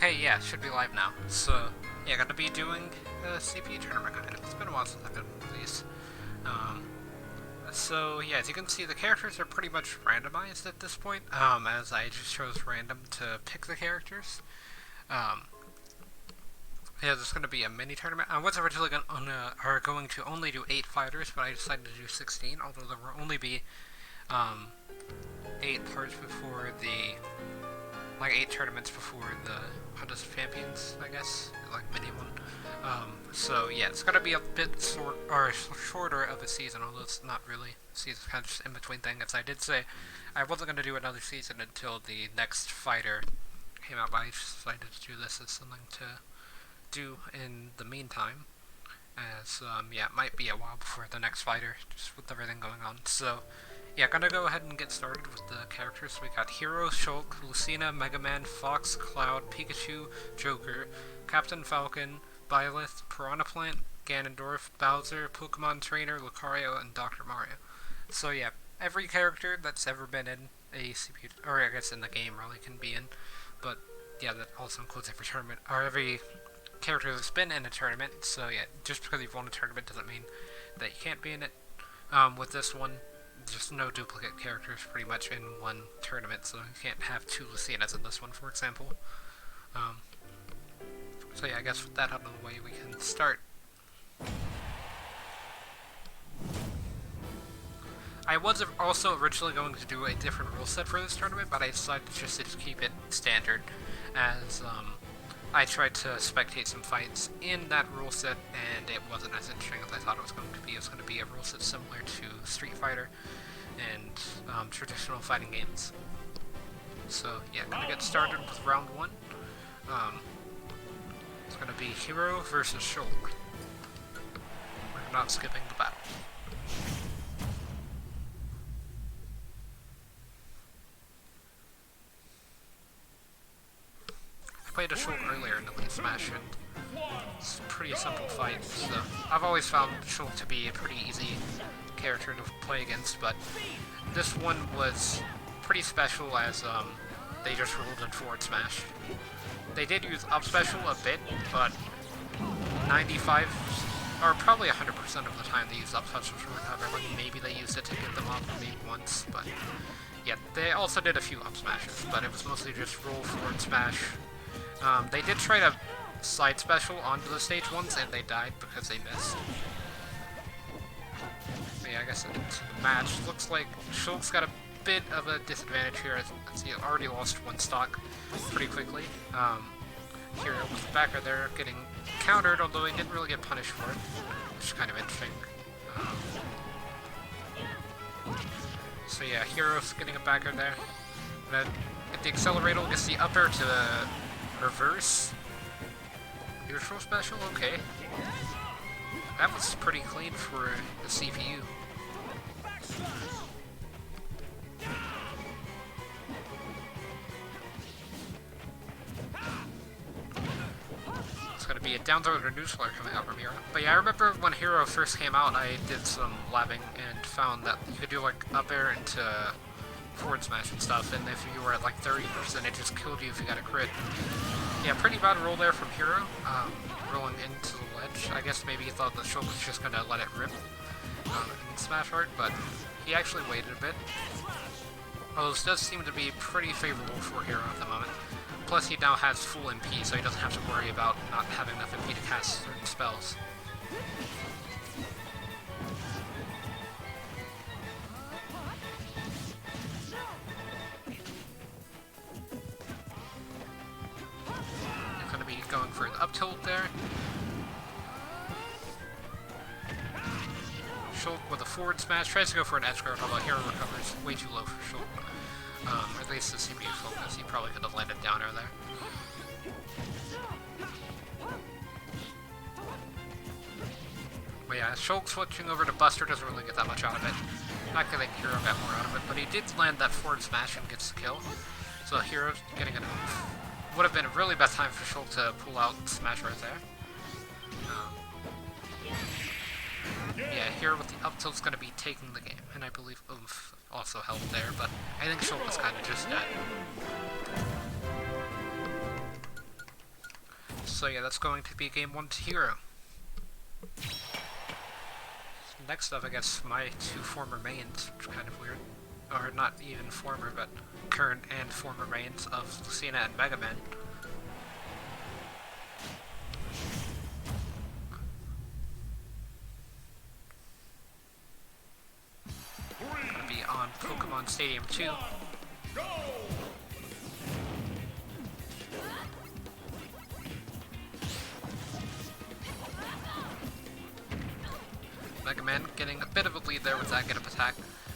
Okay, yeah, it should be live now. So, yeah, gonna be doing a CPU tournament kind of. It's been a while since I've done these. Um, so, yeah, as you can see, the characters are pretty much randomized at this point, as I just chose random to pick the characters. Um, yeah, there's gonna be a mini tournament. I was originally going to only do 8 fighters, but I decided to do 16, although there will only be, 8 parts before the like 8 tournaments before the Hunt of Champions, I guess, like mini one. So yeah, it's gonna be a bit shorter of a season, although it's not really. Season's kind of just in between thing. As I did say, I wasn't gonna do another season until the next fighter came out, but I decided to do this as something to do in the meantime. As yeah, it might be a while before the next fighter, just with everything going on. So yeah, gonna go ahead and get started with the characters. We got Hero, Shulk, Lucina, Mega Man, Fox, Cloud, Pikachu, Joker, Captain Falcon, Byleth, Piranha Plant, Ganondorf, Bowser, Pokemon Trainer, Lucario, and Dr. Mario. So yeah, every character that's ever been in a CPU, or I guess in the game really, can be in. But yeah, that also includes every tournament, or every character that's been in a tournament. So yeah, just because you've won a tournament doesn't mean that you can't be in it. With this one, just no duplicate characters pretty much in one tournament, so you can't have 2 Lucinas in this one, for example. So yeah, I guess with that out of the way, we can start. I was also originally going to do a different rule set for this tournament, but I decided just to keep it standard, as I tried to spectate some fights in that rule set, and it wasn't as interesting as I thought it was going to be. It was going to be a rule set similar to Street Fighter and traditional fighting games. So yeah, gonna get started with round 1. It's gonna be Hero versus Shulk. We're not skipping the battle. I played a Shulk earlier in the Elite Smash, and it's a pretty simple fight. So I've always found Shulk to be a pretty easy character to play against, but this one was pretty special as they just ruled in forward smash. They did use up special a bit, but 95 or probably 100% of the time they used up special to recover. Like maybe they used it to get them off maybe once, but yeah, they also did a few up smashes, but it was mostly just roll forward smash. They did try to side special onto the stage once, and they died because they missed. Yeah, I guess into the match. Looks like Shulk's got a bit of a disadvantage here, as he already lost 1 stock pretty quickly. Hero with the backer there getting countered, although he didn't really get punished for it, which is kind of interesting. So yeah, Hero's getting a backer there. Gonna get the accelerator, gets the upper to reverse. Neutral special, okay. That was pretty clean for the CPU. It's gonna be a down throw or neutral coming out from Hero. But yeah, I remember when Hero first came out, I did some labbing and found that you could do like up air into forward smash and stuff, and if you were at like 30%, it just killed you if you got a crit. Yeah, pretty bad roll there from Hero, rolling into the ledge. I guess maybe he thought that Shulk was just gonna let it rip in Smash Art, but he actually waited a bit. Although this does seem to be pretty favorable for Hero at the moment. Plus he now has full MP, so he doesn't have to worry about not having enough MP to cast certain spells. Going for the up tilt there. Shulk with a forward smash, tries to go for an edge guard, although Hero recovers way too low for Shulk. At least the CPU focus, he probably could have landed down air there. But yeah, Shulk switching over to Buster doesn't really get that much out of it. Not gonna think Hero got more out of it, but he did land that forward smash and gets the kill. So Hero's getting an would have been a really best time for Shulk to pull out Smash right there. Yeah, here with the up tilt's going to be taking the game, and I believe Oomph also helped there, but I think Shulk was kind of just dead. So yeah, that's going to be game 1 to 0. Next up, I guess, my two former mains, which is kind of weird. Or not even former, but current and former mains of Lucina and Mega Man. Gonna be on Pokemon Stadium 2. Mega Man getting a bit of a lead there with that get-up attack.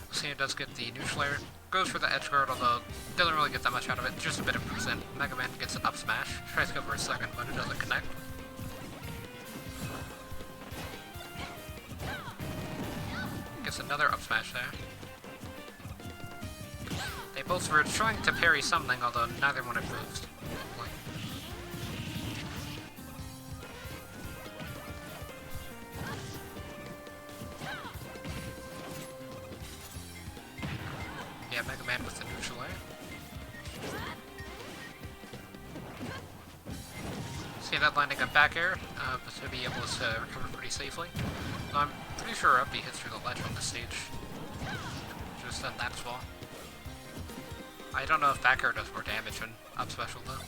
Lucina does get the neutral air, goes for the edge guard, although doesn't really get that much out of it, just a bit of percent. Mega Man gets an up smash, tries to go for a second, but it doesn't connect. Gets another up smash there. They both were trying to parry something, although neither one improved. Yeah, Mega Man with the neutral air. See that landing a back air, but to be able to recover pretty safely. I'm pretty sure up B hits through the ledge on this stage. Just then that as well. I don't know if back air does more damage than up special though.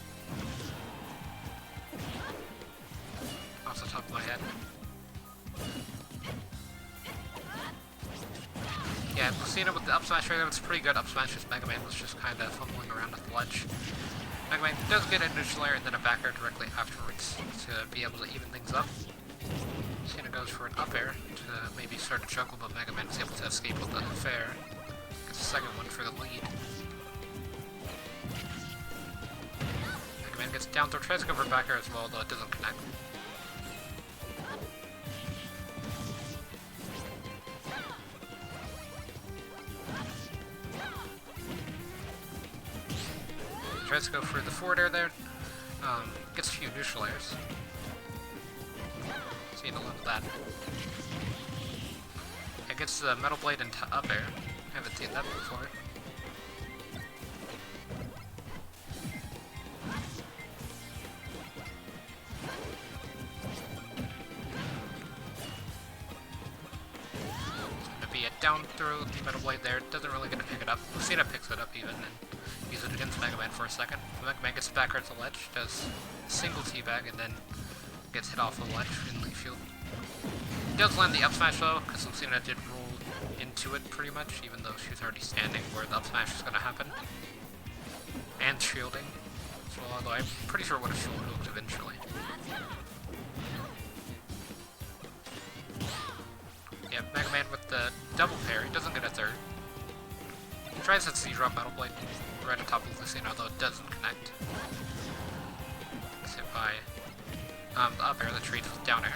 Off the top of my head. Yeah, Lucina with the up smash right there, it's pretty good up smash, as Mega Man was just kind of fumbling around at the ledge. Mega Man does get a neutral air and then a back air directly afterwards to be able to even things up. Lucina goes for an up air to maybe start a juggle, but Mega Man is able to escape with the fair. Gets a second one for the lead. Mega Man gets down throw, tries to go for back air as well, though it doesn't connect. Tries to go for the forward air there, gets a few neutral airs. Seeing a lot of that. It gets the Metal Blade into up air. Haven't seen that before. It's gonna be a down throw, Metal Blade there, doesn't really get to pick it up. Lucina picks it up even, and use it against Mega Man for a second. Mega Man gets back at the ledge, does a single teabag, and then gets hit off the ledge in leaf field. He does land the up smash though, because Lucina did roll into it pretty much, even though she was already standing where the up smash is going to happen. And shielding as well, although I'm pretty sure it would have shield hooked eventually. Yeah, Mega Man with the double parry, doesn't get a third. He tries to C-drop Metal Blade right on top of Lucina, although it doesn't connect. Gets hit by the up air that trades with down air.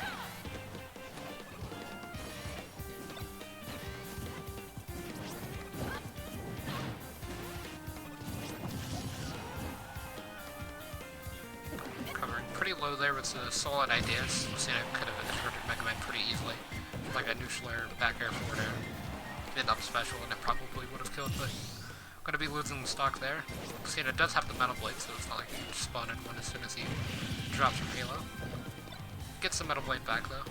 Covering pretty low there with the solid ideas. Lucina could have inverted Mega Man pretty easily. Like a neutral air, back air, forward air. Mid up special, and it probably would have killed, but I'm gonna be losing the stock there. Lucina does have the Metal Blade, so it's not like he can just spawn in one as soon as he drops from Halo. Gets the Metal Blade back though.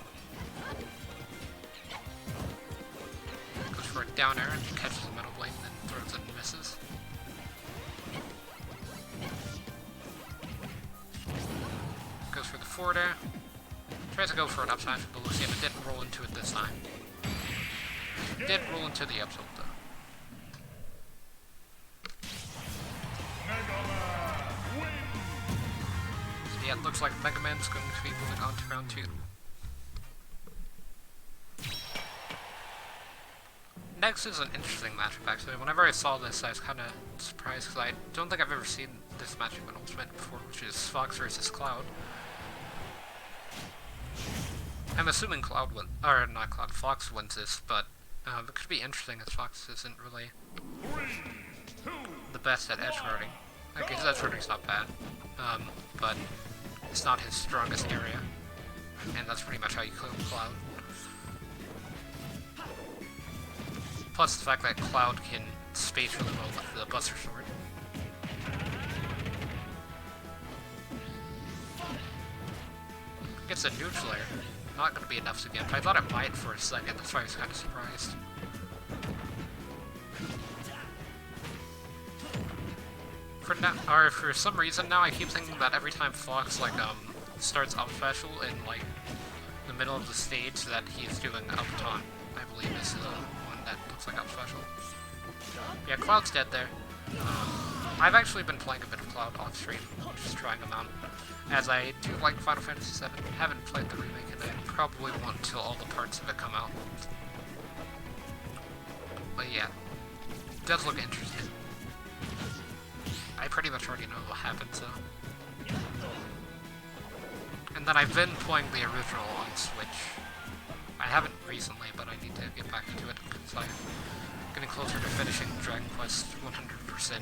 Goes for a down air and catches the Metal Blade and then throws it and misses. Goes for the forward air. Tries to go for an up smash, but Lucina didn't roll into it this time. Did roll into the up tilt though. So yeah, it looks like Mega Man's going to be moving on to round 2. Next is an interesting matchup actually. Whenever I saw this, I was kind of surprised because I don't think I've ever seen this matchup in Ultimate before, which is Fox versus Cloud. I'm assuming Cloud win, or not Cloud, Fox wins this, but it could be interesting as Fox isn't really the best at edge guarding. I guess edge guarding's not bad, but it's not his strongest area, and that's pretty much how you kill Cloud. Plus the fact that Cloud can space really well with the Buster Sword. Gets a neutral air. Not going to be enough to get. I thought it might for a second. That's why I was kind of surprised. For some reason now, I keep thinking that every time Fox starts up special in like the middle of the stage, that he's doing up taunt. I believe is the one that looks like up special. Yeah, Cloud's dead there. I've actually been playing a bit of Cloud off stream, just trying him out. As I do like Final Fantasy VII, haven't played the remake, and I probably won't until all the parts of it come out. But yeah, it does look interesting. I pretty much already know what happens, so. And then I've been playing the original on Switch. I haven't recently, but I need to get back into it because I'm getting closer to finishing Dragon Quest 100%.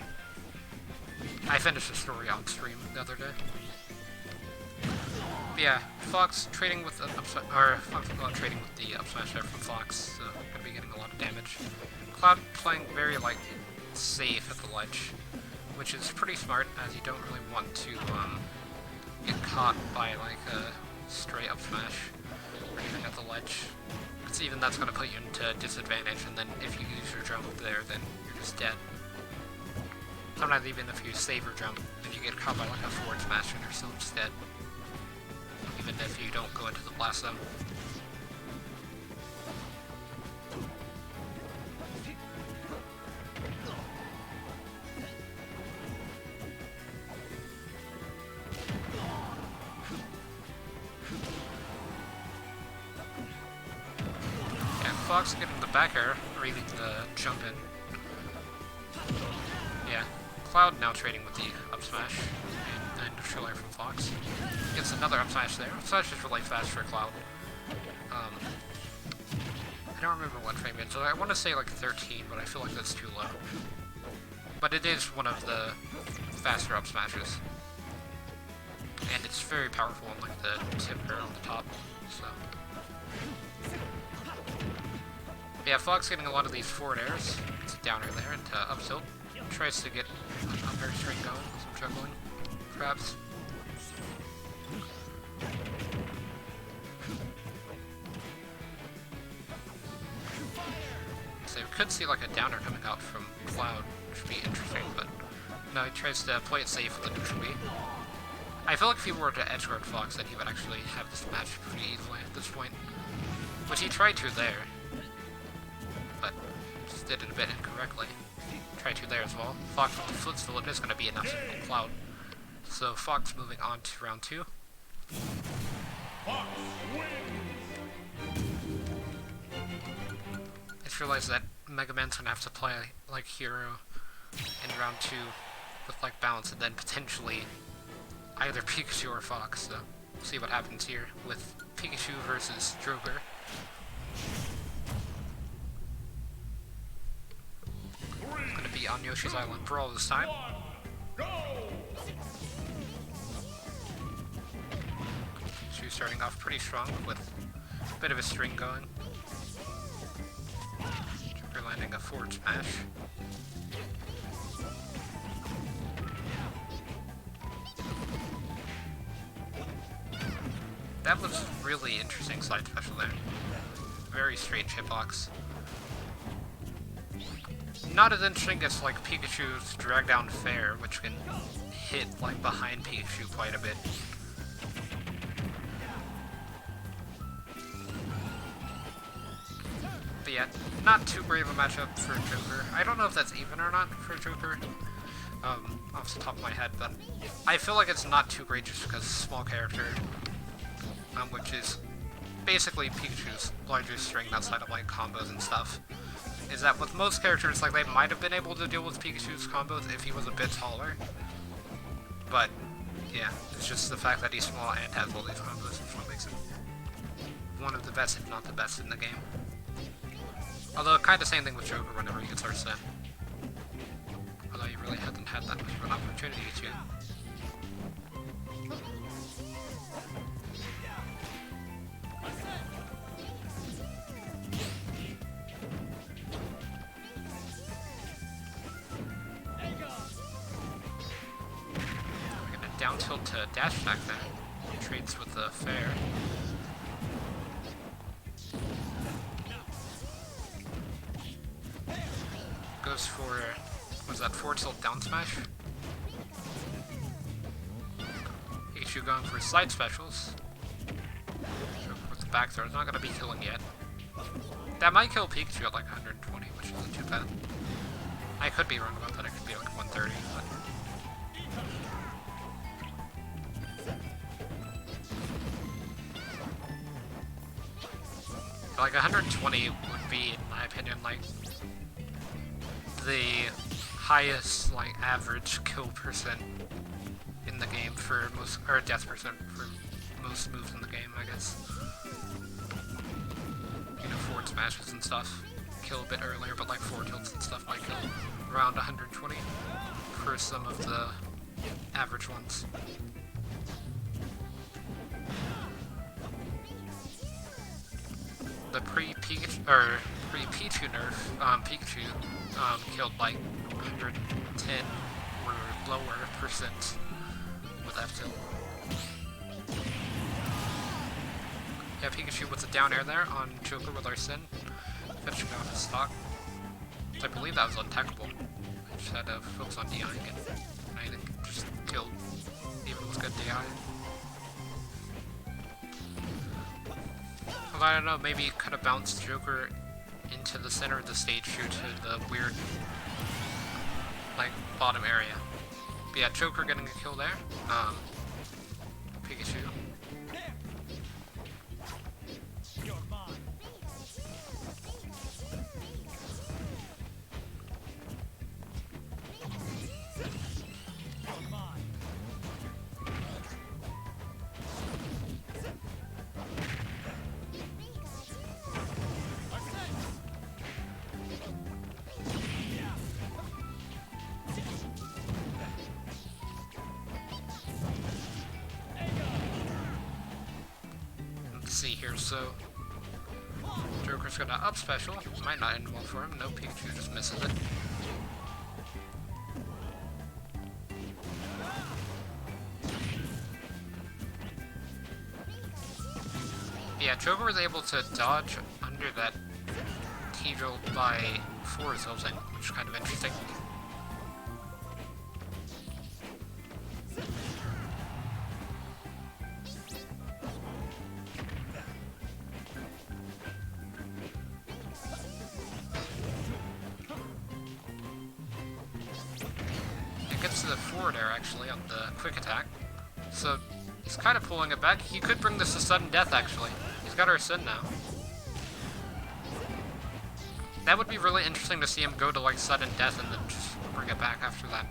I finished the story on stream the other day. But yeah, Fox trading with the trading with the up smash there from Fox, so gonna be getting a lot of damage. Cloud playing very like safe at the ledge, which is pretty smart, as you don't really want to get caught by like a stray up smash or anything at the ledge. Because even that's gonna put you into disadvantage, and then if you use your jump there, then you're just dead. Sometimes even if you save your jump, and you get caught by like a forward smash, and you're still just dead. Even if you don't go into the blast zone. Yeah, Fox getting the back air, or even the jump in. Yeah, Cloud now trading with the up smash. And neutral air from Fox. Gets another up smash there. Up smash is really fast for Cloud. I don't remember what frame it is, so I want to say like 13, but I feel like that's too low. But it is one of the faster up smashes. And it's very powerful on like the tip here on the top, so. Yeah, Fox getting a lot of these forward airs. It's a downer there into up tilt. Tries to get an up air string going, some juggling, perhaps. So we could see like a downer coming out from Cloud, which would be interesting, but no, he tries to play it safe with the neutral B. I feel like if he were to edgeguard Fox, then he would actually have this match pretty easily at this point. Which he tried to there, but just did it a bit incorrectly. Tried to there as well. Fox with the footstool is going to be enough to kill Cloud. So Fox moving on to round 2. I just realized that Mega Man's going to have to play like Hero in round 2 with like balance, and then potentially either Pikachu or Fox, so we'll see what happens here with Pikachu versus Joker. It's going to be on Yoshi's Island Brawl this time. Pikachu starting off pretty strong with a bit of a string going. Joker landing a forward smash. That was really interesting side special there. Very strange hitbox. Not as interesting as like Pikachu's drag down fair, which can hit like behind Pikachu quite a bit. But yeah, not too great of a matchup for Joker. I don't know if that's even or not for Joker. Off the top of my head, but I feel like it's not too great just because small character. Which is basically Pikachu's largest strength outside of like combos and stuff, is that with most characters, like they might have been able to deal with Pikachu's combos if he was a bit taller. But yeah, it's just the fact that he's small and has all these combos is what makes him one of the best, if not the best, in the game. Although kind of same thing with Joker whenever he gets Arsene. Although he really hasn't had that much of an opportunity to. Down tilt to dash attack there. Trades with the fair. Goes for, was that forward tilt down smash? Pikachu going for side specials. With the back throw, it's not going to be killing yet. That might kill Pikachu at like 120, which isn't too bad. I could be wrong about that, it could be like 130, but... Like 120 would be, in my opinion, like the highest like average kill percent in the game for most, or death percent for most moves in the game, I guess. You know, forward smashes and stuff kill a bit earlier, but like forward tilts and stuff might kill around 120 for some of the average ones. The pre-Pikachu nerf, Pikachu killed like 110 or lower percent with F-tilt. Yeah, Pikachu with the down air there on Joker with Arsene, finishing off his stock. I believe that was untechable. I just had to focus on DI again. And I think just killed even with good DI. I don't know, maybe it could have bounced Joker into the center of the stage due to the weird, like, bottom area. But yeah, Joker getting a kill there. Pikachu. See here, so Joker's gonna up special, might not end well for him, no, Pikachu just misses it. Yeah, Joker was able to dodge under that T-drill by forward tilting, which is kind of interesting. Gets to the forward air actually on the quick attack, so he's kind of pulling it back. He could bring this to sudden death actually. He's got Arsene now. That would be really interesting to see him go to like sudden death and then just bring it back after that.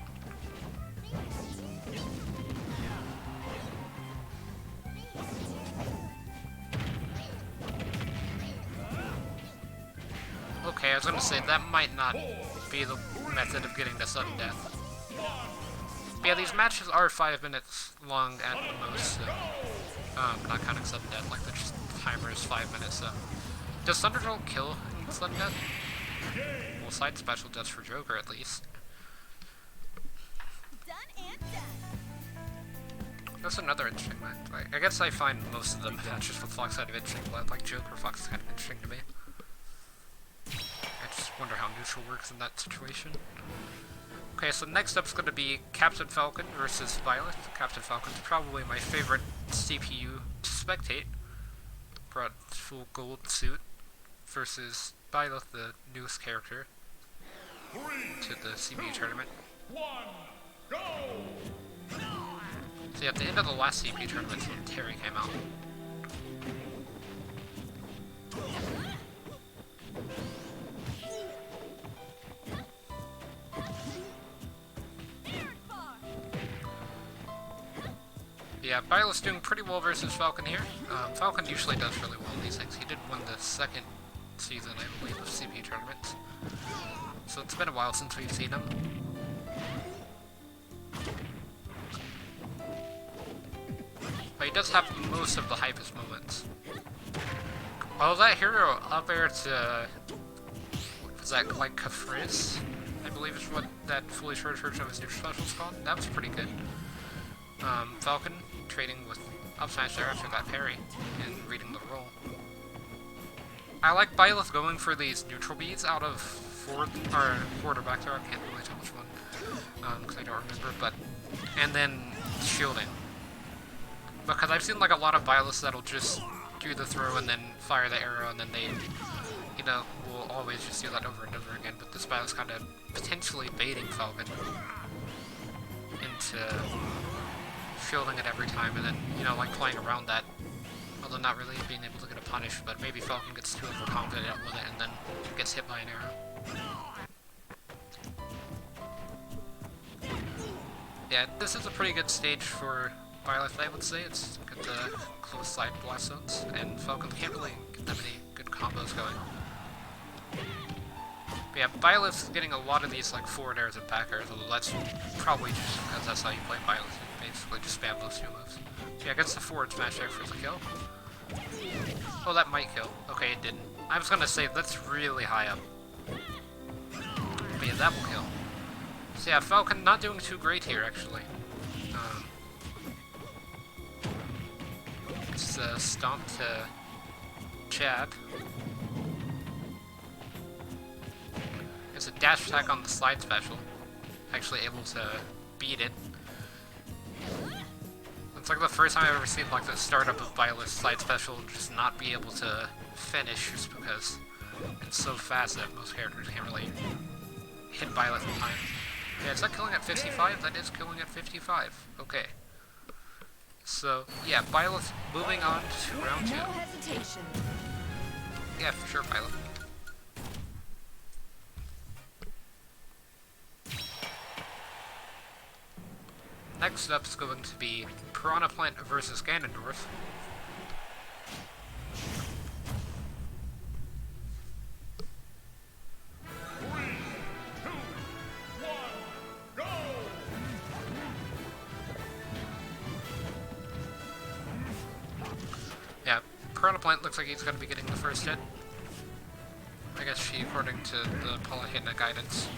Okay, I was gonna say that might not be the method of getting to sudden death. But yeah, these matches are 5 minutes long at the most, so, not counting sudden death, like the timer is 5 minutes, so. Does Thunderdrill kill in sudden death? Well, side special does for Joker at least. Done and done. That's another interesting match. Like, I guess I find most of the matches with Fox kind of interesting, but like Joker Fox is kind of interesting to me. I just wonder how neutral works in that situation. Okay, so next up's going to be Captain Falcon versus Violet. Captain Falcon's probably my favorite CPU to spectate. Brought full gold suit versus Violet, the newest character to the CPU tournament. Go! So yeah, at the end of the last CPU tournament when Terry came out. Yeah, Violet's doing pretty well versus Falcon here. Falcon usually does really well in these things. He did win the second season, I believe, of CPU tournaments. So it's been a while since we've seen him. But he does have most of the hypest moments. Oh, that hero up air to... what was that, like Kafriz? I believe is what that fully charged version of his new special is called. That was pretty good. Falcon trading with up smash there after that parry and reading the roll. I like Byleth going for these neutral beads out of forward or back throw. I can't really tell which one because I don't remember. But and then shielding, because I've seen like a lot of Byleths that'll just do the throw and then fire the arrow, and then they, you know, will always just do that over and over again. But this Byleth's kind of potentially baiting Falcon into shielding it every time, and then, you know, like playing around that. Although not really being able to get a punish, but maybe Falcon gets too overconfident with it and then gets hit by an arrow. Yeah, this is a pretty good stage for Byleth, I would say. It's got the close side blast zones, and Falcon can't really get that many good combos going. But yeah, Byleth's getting a lot of these like forward airs and back airs, although that's probably just because that's how you play Byleth. You basically just spam those two moves. So yeah, gets the forward smash there for the kill. Oh, that might kill. Okay, it didn't. I was gonna say, that's really high up. But yeah, that will kill. So yeah, Falcon not doing too great here, actually. It's a stomp to jab. It's a dash attack on the slide special. Actually able to beat it. It's like the first time I've ever seen like the startup of Byleth slide special just not be able to finish, just because it's so fast that most characters can't really hit Byleth in time. Yeah, is that killing at 55? That is killing at 55. Okay. So, yeah, Byleth moving on to round 2. No hesitation. Yeah, for sure, Byleth. Next up is going to be Piranha Plant versus Ganondorf. Yeah, Piranha Plant looks like he's going to be getting the first hit. I guess she, according to the Palutena guidance.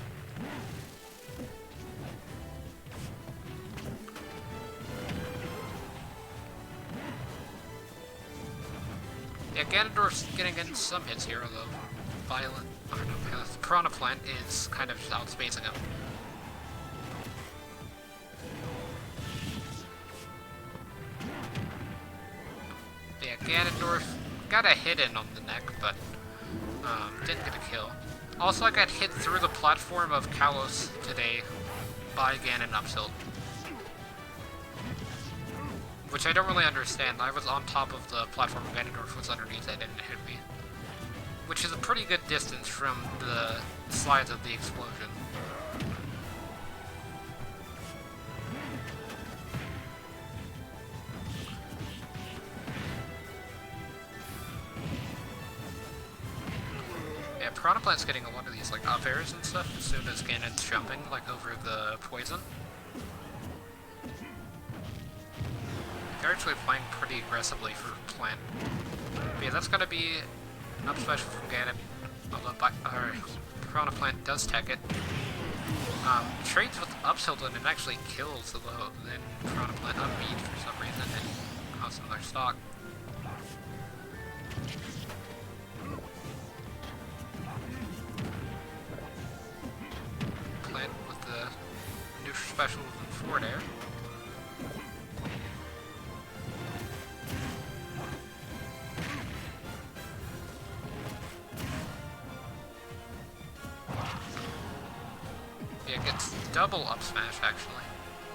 Yeah, Ganondorf's getting in some hits here, although Piranha Plant is kind of just outspacing him. Yeah, Ganondorf got a hit in on the neck, but didn't get a kill. Also, I got hit through the platform of Kalos today by Ganon up tilt, which I don't really understand. I was on top of the platform, Ganondorf was underneath it, and it hit me. Which is a pretty good distance from the sides of the explosion. Yeah, Piranha Plant's getting a lot of these like up airs and stuff as soon as Ganon's jumping like over the poison. They're actually playing pretty aggressively for Plant. But yeah, that's gonna be an up special from Ganon. Although Piranha Plant does tech it. Trades with up tilt and it actually kills, although then Piranha Plant unbeat for some reason and costs another stock. Plant with the neutral special and forward air. Yeah, it gets double up smash actually.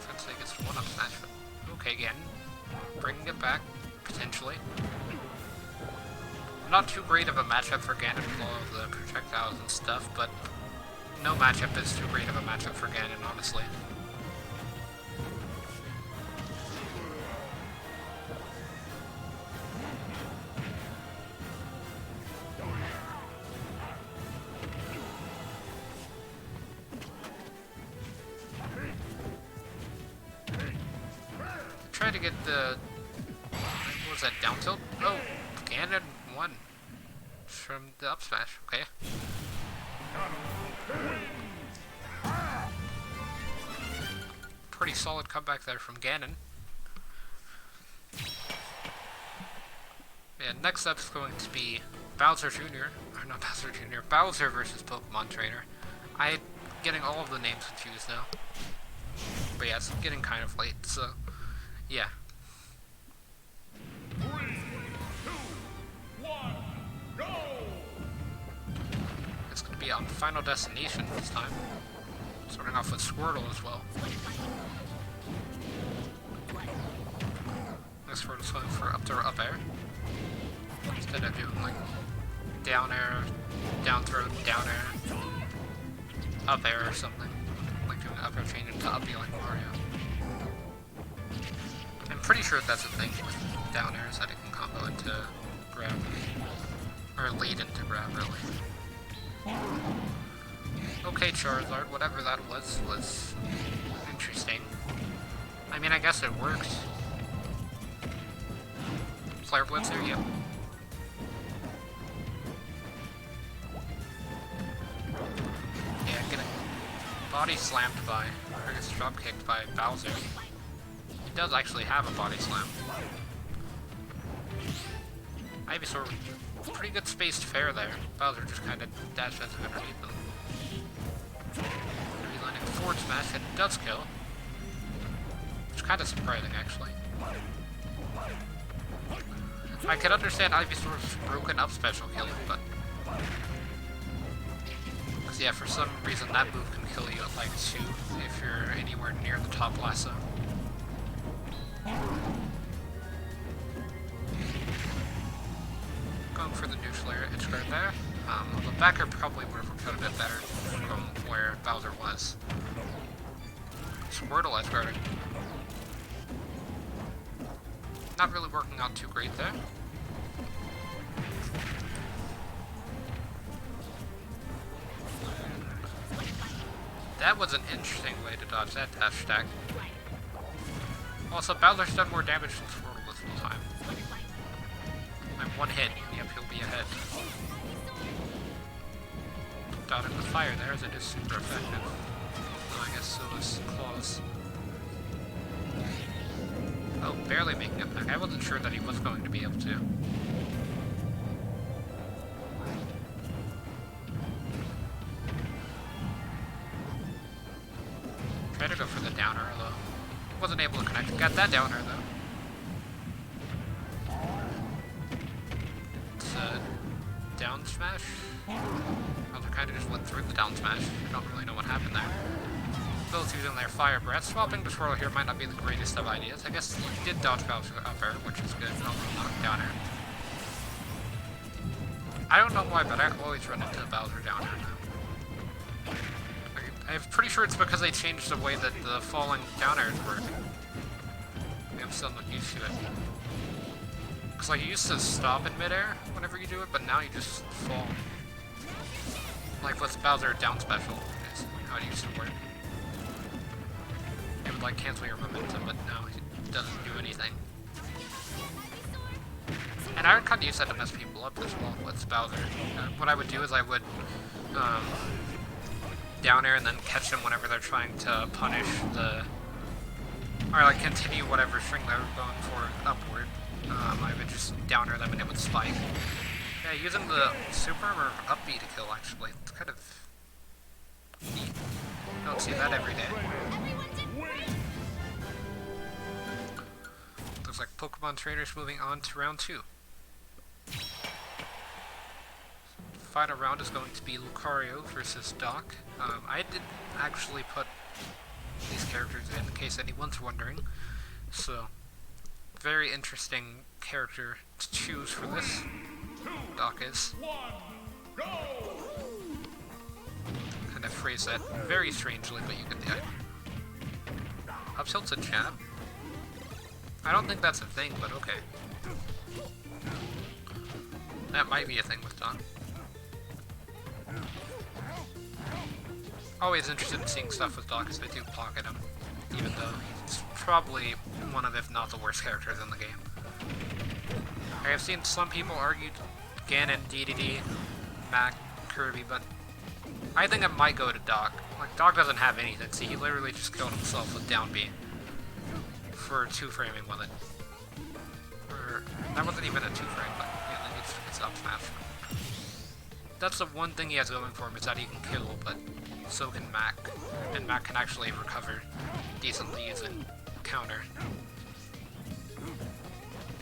Since it gets one up smash, but okay, again, bringing it back potentially. Not too great of a matchup for Ganon with all of the projectiles and stuff, but no matchup is too great of a matchup for Ganon, honestly. Try to get the, what was that, down tilt? Oh, Ganon won from the up smash, okay. Pretty solid comeback there from Ganon. And next up is going to be Bowser Jr. Or not Bowser Jr. Bowser versus Pokemon Trainer. I'm getting all of the names confused now. But yeah, it's getting kind of late, so yeah. 3, 2, 1, go! It's going to be on Final Destination this time. Starting off with Squirtle as well. Next Squirtle's going for up throw, up air. Instead of doing like down air, down throw, down air, up air or something. Like doing up air change into up B like Mario. I'm pretty sure that's a thing with down airs that it can combo into grab. Or lead into grab, really. Okay, Charizard, whatever that was interesting. I mean, I guess it works. Flare Blitz here, yep. Yeah, getting body slammed by, or gets drop kicked by Bowser. He does actually have a body slam. Ivysaur, pretty good spaced fair there. Bowser just kind of dashed into underneath them. Gonna be landing a forward smash and it does kill. Which is kind of surprising, actually. I could understand Ivysaur's broken up special killing, but... Because yeah, for some reason that move can kill you at like 2 if you're anywhere near the top lasso. Going for the neutral air edge guard there. Although backer probably would have worked out a bit better from where Bowser was. Squirtle edge guarding. Not really working out too great there. That was an interesting way to dodge that dash attack. Also, Bowser's done more damage than Squirtle this whole time. I'm one hit, yep, he'll be ahead. Dotted with fire there, as it is super effective. Oh, I guess so is Claws. Oh, barely making it back. I wasn't sure that he was going to be able to. Tried to go for the downer, though. Wasn't able to connect. Got that downer, though. It's a down smash. Bowser kind of just went through the down smash. I don't really know what happened there. Both using their Fire Breath. Swapping to Swirl here might not be the greatest of ideas. I guess he did dodge Bowser up air, which is good. Not knock down air. I don't know why, but I always run into Bowser down air now. I'm pretty sure it's because they changed the way that the falling down airs work. I'm still not used to it. Because like you used to stop in midair whenever you do it, but now you just fall. Like with Bowser down special is how it used to work. It would like cancel your momentum, but now it doesn't do anything. And I would kind of use that to mess people up as well with Bowser. What I would do is I would down air and then catch them whenever they're trying to punish the, or like continue whatever string they're going for upward. I would just down air them and it would spike. Yeah, using the super or up B to kill actually. It's kind of neat. Don't see that every day. Looks like Pokemon Trainers moving on to round 2. Final round is going to be Lucario versus Doc. I did actually put these characters in case anyone's wondering. So, very interesting character to choose for this. Doc is. Kind of phrase that very strangely, but you get the idea. Up tilt's a jab. I don't think that's a thing, but okay. That might be a thing with Doc. Always interested in seeing stuff with Doc because I do pocket him, even though he's probably one of, if not the worst characters in the game. I have seen some people argue Ganon, DDD, Mac, Kirby, but I think it might go to Doc. Like, Doc doesn't have anything. See, he literally just killed himself with down B for 2-framing with it. Or, that wasn't even a 2-frame, but half. That's the one thing he has going for him, is that he can kill, but so can Mac. And Mac can actually recover decently using counter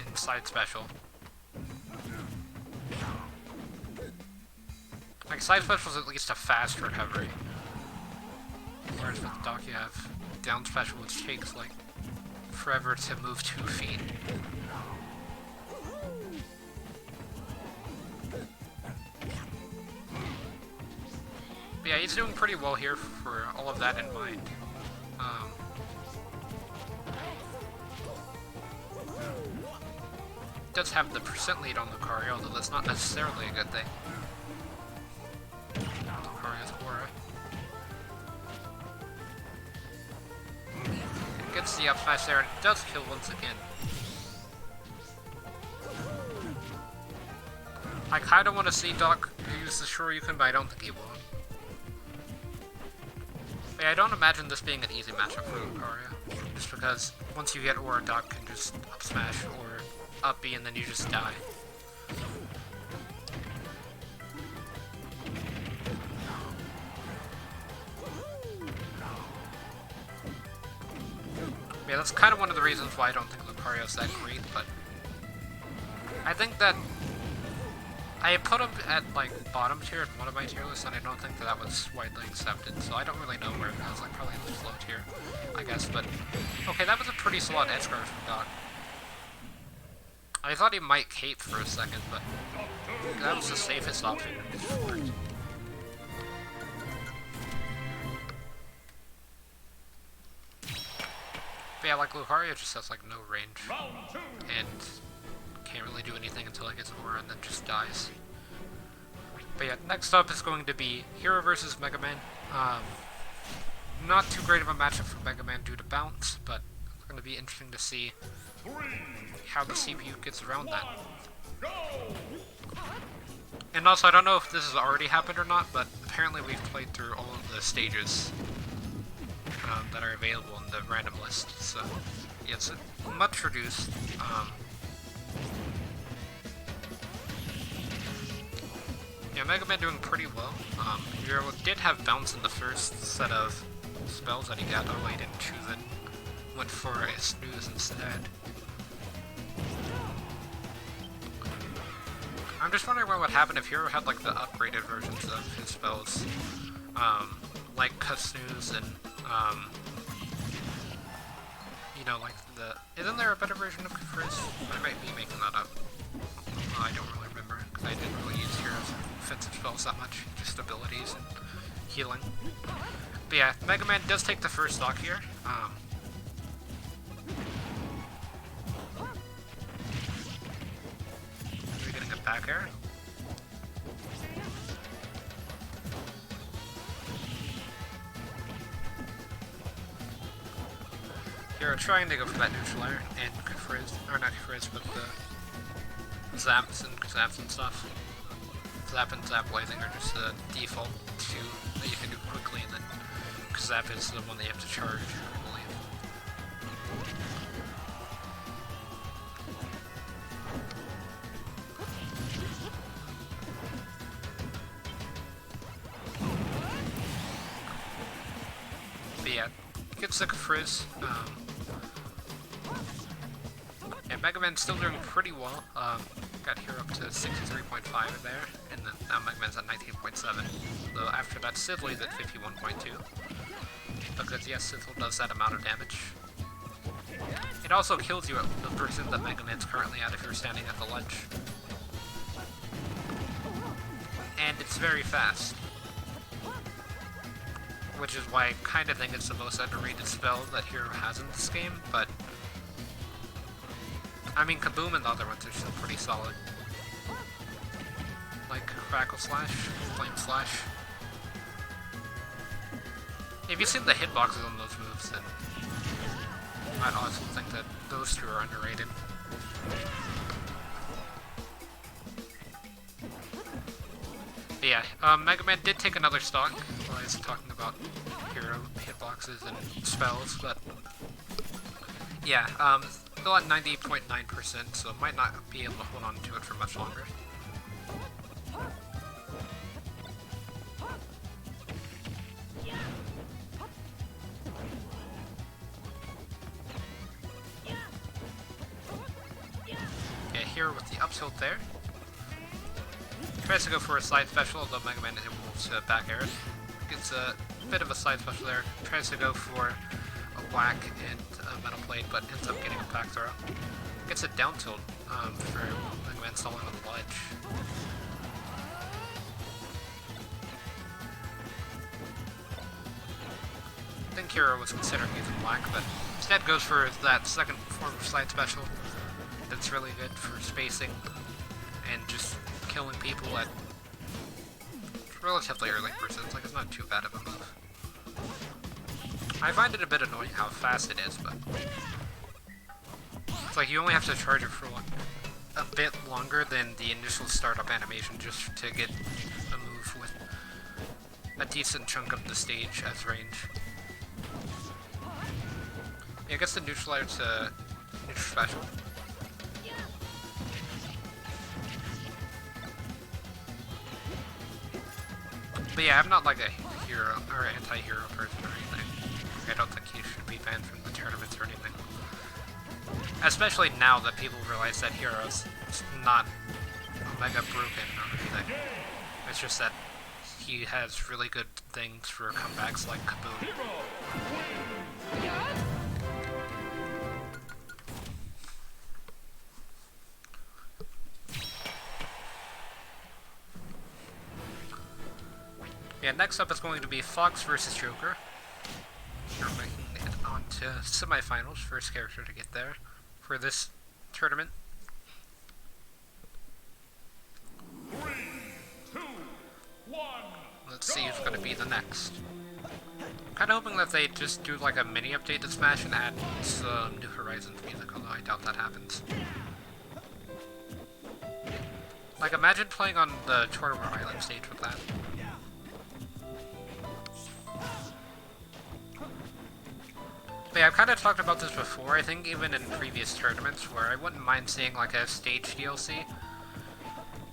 and side special. Like, side special is at least a fast recovery. Whereas with Doc you have down special, which takes like forever to move 2 feet. But yeah, he's doing pretty well here for all of that in mind. Does have the percent lead on Lucario, although that's not necessarily a good thing. Lucario's aura. Gets the up smash there and does kill once again. I kinda wanna see Doc use the Shoryuken, but I don't think he will. Yeah, I don't imagine this being an easy matchup for Lucario, just because once you get Aura, Doc can just up smash or up B and then you just die. Yeah, that's kind of one of the reasons why I don't think Lucario's that great, but I think that I put him at, like, bottom tier in one of my tier lists, and I don't think that was widely accepted, so I don't really know where it was, like, probably in the slow tier, I guess, but okay, that was a pretty solid edge guard from Doc. I thought he might cape for a second, but that was the safest option, and it worked. But yeah, like, Lucario just has, like, no range, and can't really do anything until he gets Aura and then just dies. But yeah, next up is going to be Hero versus Mega Man. Not too great of a matchup for Mega Man due to bounce, but it's going to be interesting to see how the CPU gets around that. And also, I don't know if this has already happened or not, but apparently we've played through all of the stages that are available in the random list, so yeah, it's much reduced. Yeah, Mega Man doing pretty well. Hero did have bounce in the first set of spells that he got, although he didn't choose it. Went for a snooze instead. I'm just wondering what would happen if Hero had like the upgraded versions of his spells. Like Cut Snooze and, you know, like isn't there a better version of Frizz? I might be making that up. I don't really remember, because I didn't really use Hero's offensive spells that much, just abilities and healing. But yeah, Mega Man does take the first stock here. We're getting a back air. Hero trying to go for that neutral air and Frizz, or not Frizz, but the Zaps and stuff. Zap and Zap Blazing are just the default two that you can do quickly, and then Zap is the one that you have to charge, I believe. But yeah, gets the Frizz. And Mega Man's still doing pretty well. Got Hero up to 63.5 there, and then now Mega Man's at 19.7. Though after that, Sidley's at 51.2. Because yes, Sidley does that amount of damage. It also kills you at the percent that Mega Man's currently at if you're standing at the ledge. And it's very fast. Which is why I kind of think it's the most underrated spell that Hero has in this game, but I mean, Kaboom and the other ones are still pretty solid. Like Crackle Slash, Flame Slash. If you've seen the hitboxes on those moves, then I'd also think that those two are underrated. But yeah, Mega Man did take another stock while I was talking about Hero hitboxes and spells, but yeah, still at 98.9%, so might not be able to hold on to it for much longer. Okay, here with the up tilt there. Tries to go for a side special, although Mega Man is able to back air it. Gets a bit of a side special there. Tries to go for a whack and a metal plate, but ends up getting a back throw. Gets a down tilt for Mega Man stalling on the ledge. I think Hero was considering using whack, but instead goes for that second form of side special. That's really good for spacing and just killing people at relatively early percents. Like, it's not too bad of a move. I find it a bit annoying how fast it is, but it's like you only have to charge it for a bit longer than the initial startup animation just to get a move with a decent chunk of the stage as range. Yeah, I guess the neutralizer to neutral special. But yeah, I'm not like a hero or anti-hero person or anything. I don't think he should be banned from the tournaments or anything. Especially now that people realize that Hero's not Omega broken or anything. It's just that he has really good things for comebacks like Kaboom. Yeah, next up is going to be Fox versus Joker. We're making it on to semifinals, first character to get there for this tournament. 3, 2, 1. Let's see who's going to be the next. Kind of hoping that they just do like a mini update to Smash and add some New Horizons music, although I doubt that happens. Like, imagine playing on the Tournament Island stage with that. But yeah, I've kind of talked about this before, I think even in previous tournaments, where I wouldn't mind seeing like a stage DLC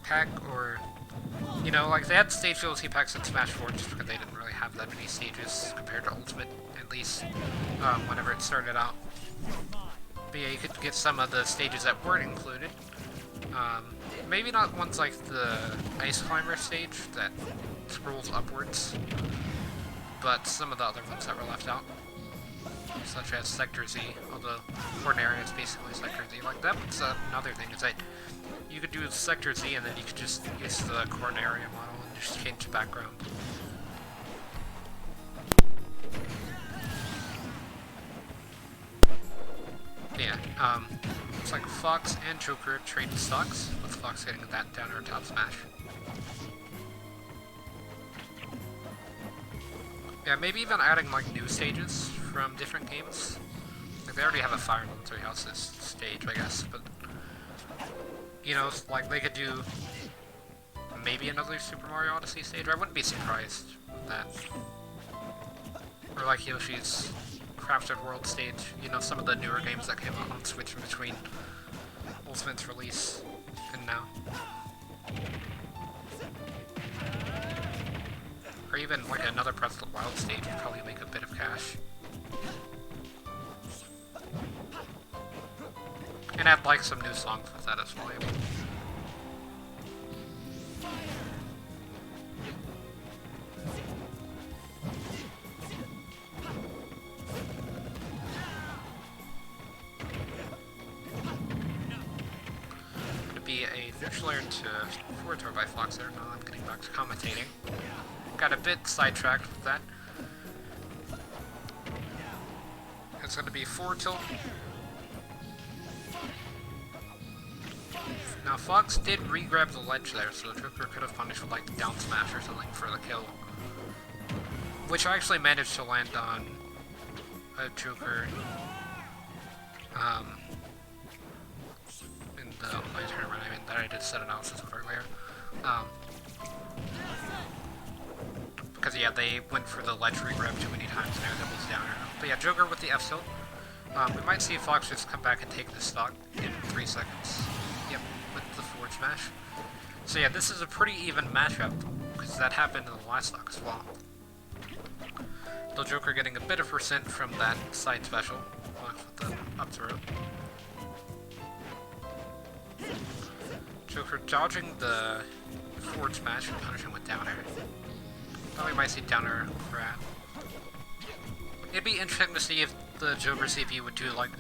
pack, or, you know, like they had stage DLC packs in Smash 4 just because they didn't really have that many stages compared to Ultimate, at least whenever it started out. But yeah, you could get some of the stages that weren't included. Maybe not ones like the Ice Climber stage that scrolls upwards, but some of the other ones that were left out. Such as Sector Z, although Corneria is basically Sector Z. Like, that was another thing, is that you could do Sector Z and then you could just use the Corneria model and just change the background. Yeah, looks like Fox and Joker trading stocks, with Fox getting that down air top smash. Yeah, maybe even adding like new stages from different games. Like, they already have a Fire Emblem Three Houses stage, I guess, but you know, like they could do maybe another Super Mario Odyssey stage. I wouldn't be surprised with that. Or like Yoshi's Crafted World stage. You know, some of the newer games that came out on Switch in between Ultimate's release and now. Or even like another Breath of the Wild stage would probably make a bit of cash. And add like some new songs with that as well. Gonna be a neutral air to forward throw by Fox there. Now I'm getting back to commentating. Got a bit sidetracked with that. It's going to be forward tilt. Now Fox did re-grab the ledge there, so Joker could have punished with like down smash or something for the kill. Which I actually managed to land on a Joker in the online tournament, I mean, that I did set analysis of earlier. Because yeah, they went for the ledge re-grab too many times and it was down. But yeah, Joker with the F tilt. We might see Fox just come back and take the stock in 3 seconds. Yep. with the forward smash. So yeah, this is a pretty even matchup, because that happened in the last stock as well. The Joker getting a bit of percent from that side special, with the up throw. Joker dodging the forward smash and punishing with down air. Thought we might see down air grab. It'd be interesting to see if the Joker CP would do like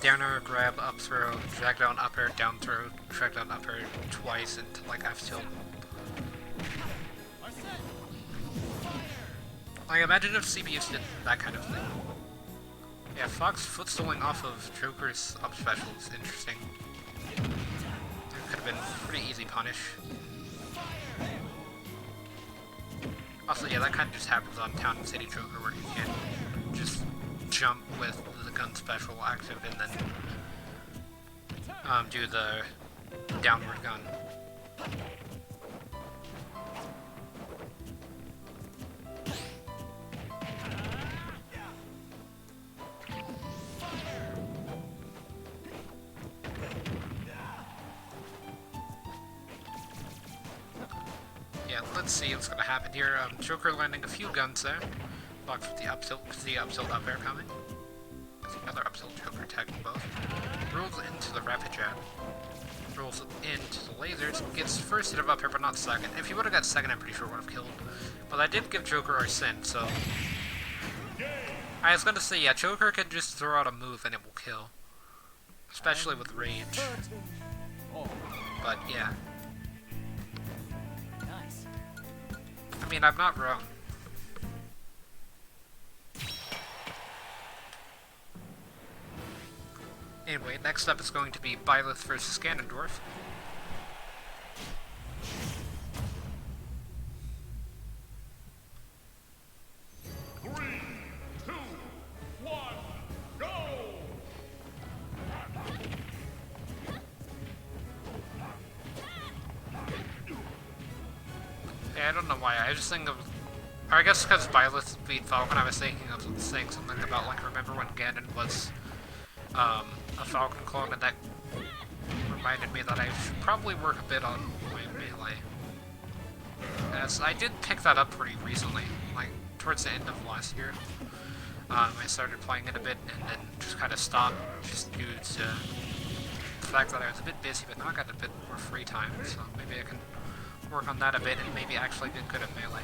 down air grab, up throw, drag down up air, down throw, drag down up air twice into like F tilt. Like imagine if CPUs did that kind of thing. Yeah, Fox footstalling off of Joker's up special is interesting. That could have been a pretty easy punish. Also, yeah, that kind of just happens on Town and City Joker where you can just jump with the gun special active and then do the downward gun. Yeah, let's see what's gonna happen here. Joker landing a few guns there. Fox with the up tilt, the up tilt up air coming. Another up tilt, Joker attacking both. Rolls into the rapid jab. Rolls into the lasers. Gets first hit of up air, but not second. If he would have got second, I'm pretty sure would have killed. But I did give Joker Arsene, so. I was gonna say, yeah, Joker can just throw out a move and it will kill. Especially with rage. But yeah. I mean, I'm not wrong. Anyway, next up is going to be Byleth versus Ganondorf. Three, two, one, go! Yeah, I don't know why. I just think of... Or I guess because Byleth beat Falcon, I was thinking of saying something about, like, remember when Ganon was a Falcon clone, and that reminded me that I should probably work a bit on my melee. As I did pick that up pretty recently, like, towards the end of last year. I started playing it a bit, and then just kind of stopped, just due to the fact that I was a bit busy, but now I got a bit more free time, so maybe I can work on that a bit and maybe actually get good at melee.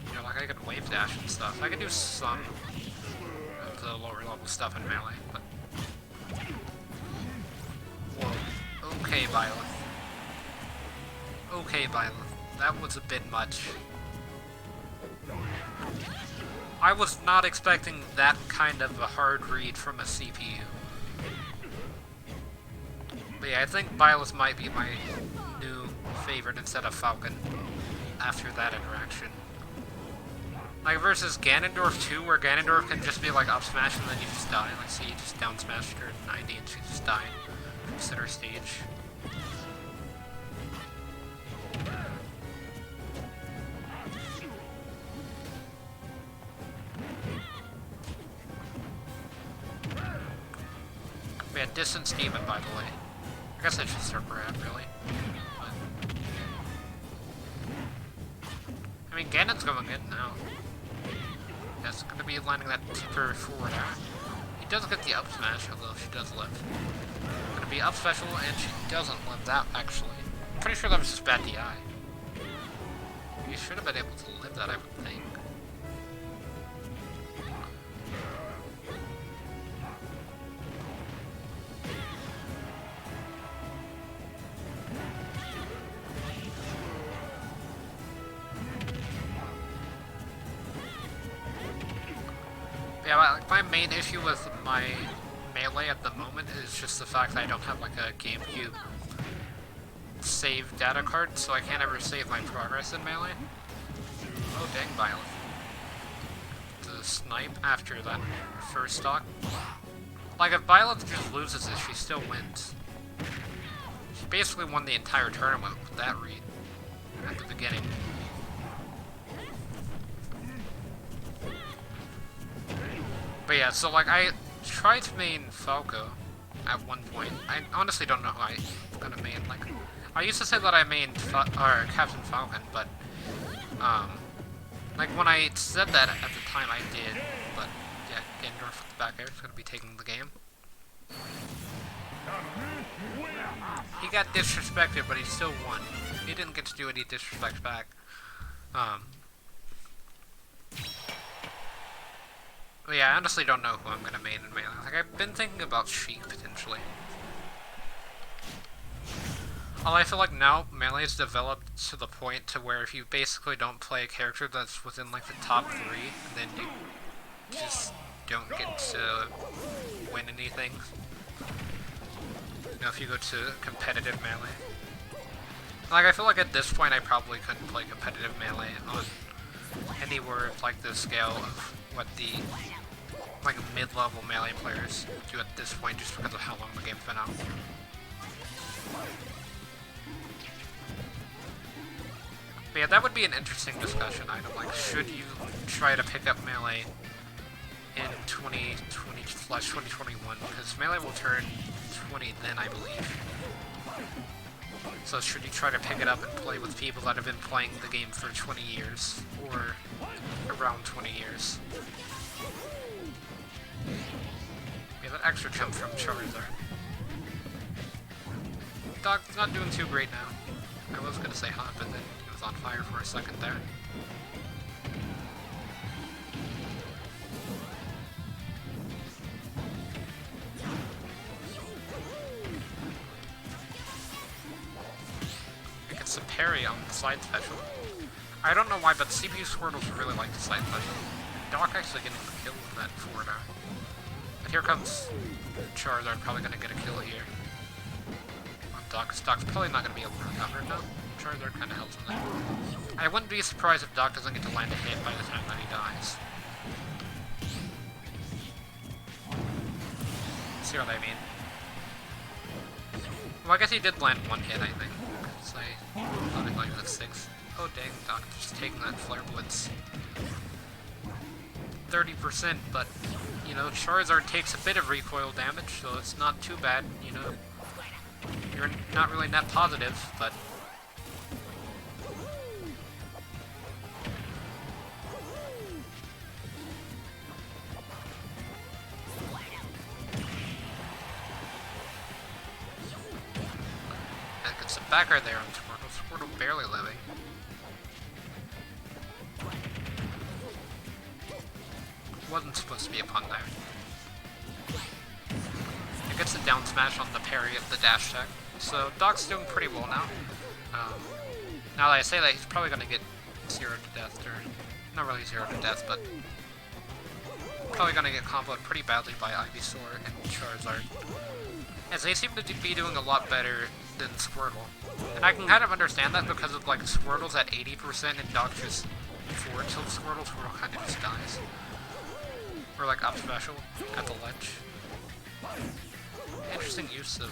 You know, like I could wave dash and stuff. I could do some of the lower level stuff in melee, but... Whoa. Okay, Byleth. Okay, Byleth. That was a bit much. I was not expecting that kind of a hard read from a CPU. But yeah, I think Byleth might be my new favorite instead of Falcon after that interaction. Like versus Ganondorf 2, where Ganondorf can just be like up smash and then you just die. Like see, you just down smashed her at 90 and she just died from center stage. We had Distance Demon, by the way. I guess I should start grab, really. But... I mean, Ganon's going in now. That's going to be landing that super forward air. He does get the up smash, although she does live. Going to be up special, and she doesn't live that, actually. I'm pretty sure that was just bad DI. You should have been able to live that, I would think. Yeah, my main issue with my melee at the moment is just the fact that I don't have like a GameCube save data card, so I can't ever save my progress in melee. Oh dang, Byleth. The snipe after that first stock. Like if Byleth just loses it, she still wins. She basically won the entire tournament with that read at the beginning. But yeah, so like I tried to main Falco, at one point. I honestly don't know who I'm gonna main. Like, I used to say that I mained Captain Falcon, but like when I said that at the time, I did. But yeah, Ganondorf with the back air is gonna be taking the game. He got disrespected, but he still won. He didn't get to do any disrespect back. But yeah, I honestly don't know who I'm gonna main in Melee. Like, I've been thinking about Sheik, potentially. Although I feel like now Melee's developed to the point to where if you basically don't play a character that's within, like, the top 3, then you just don't get to win anything. You know, if you go to competitive Melee. Like, I feel like at this point I probably couldn't play competitive Melee on anywhere like the scale of what the like mid-level Melee players do at this point, just because of how long the game's been out. But yeah, that would be an interesting discussion item. Like, should you try to pick up Melee in 2020/2021? Because Melee will turn 20 then, I believe. So should you try to pick it up and play with people that have been playing the game for 20 years, or around 20 years? Yeah, that extra jump from Charizard. Doc's not doing too great now. I was gonna say hot, but then he was on fire for a second there. Some parry on the side special. I don't know why, but CPU Squirtles really like the side special. Doc actually getting the kill with that forward air. But here comes Charizard, probably gonna get a kill here. Doc's probably not gonna be able to recover it though. Charizard kinda helps him there. I wouldn't be surprised if Doc doesn't get to land a hit by the time that he dies. See what I mean? Well, I guess he did land one hit, I think. Something like that 6. Oh dang, Doc just taking that Flare Blitz. 30%, but, you know, Charizard takes a bit of recoil damage, so it's not too bad, you know. You're not really net positive, but... that gets some back air there on Squirtle. Squirtle barely living. Wasn't supposed to be a pun there. It gets a down smash on the parry of the dash tech. So Doc's doing pretty well now. Now that I say that, he's probably going to get 0 to death, or not really 0 to death, but probably going to get comboed pretty badly by Ivysaur and Charizard, as they seem to be doing a lot better than Squirtle. And I can kind of understand that because of, like, Squirtle's at 80% and Doc just forward tilt Squirtle kind of just dies. Or like up special at the ledge. Interesting use of